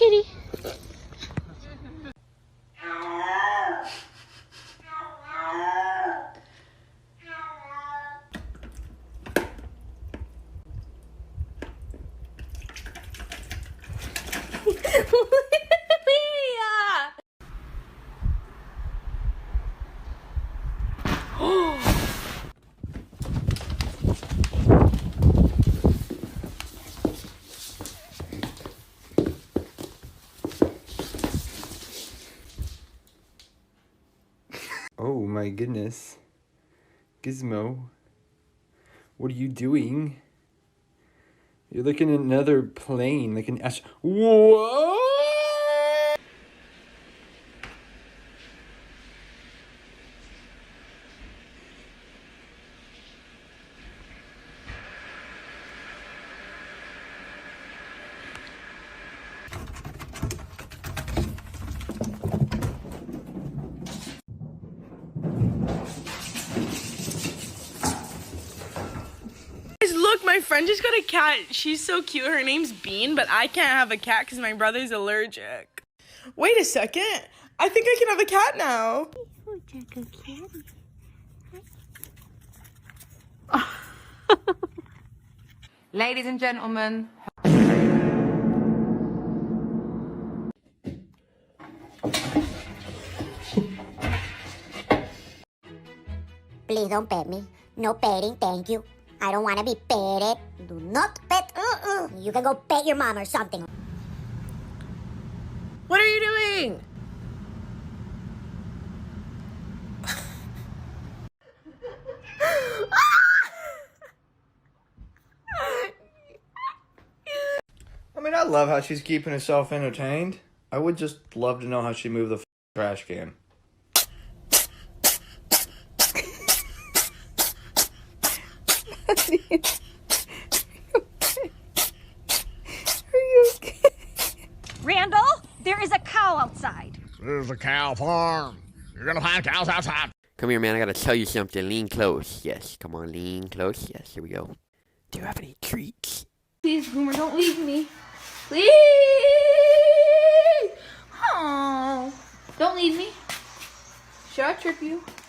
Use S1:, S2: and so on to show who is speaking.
S1: kitty.
S2: Oh my goodness. Gizmo, what are you doing? You're looking at another plane, like an ash. Whoa!
S3: Look, my friend just got a cat. She's so cute. Her name's Bean, but I can't have a cat because my brother's allergic. Wait a second. I think I can have a cat now.
S4: Ladies and gentlemen.
S5: Please don't pet me. No petting, thank you. I don't want to be petted. Do not pet. You can go pet your mom or something.
S3: What are you doing?
S2: I mean, I love how she's keeping herself entertained. I would just love to know how she moved the trash can.
S6: Randall, there is a cow outside.
S7: There's a cow farm. You're gonna find cows outside.
S8: Come here, man. I gotta tell you something. Lean close. Yes, come on, lean close. Yes, here we go. Do you have any treats?
S1: Please, Boomer, don't leave me. Please! Oh, don't leave me. Should I trip you?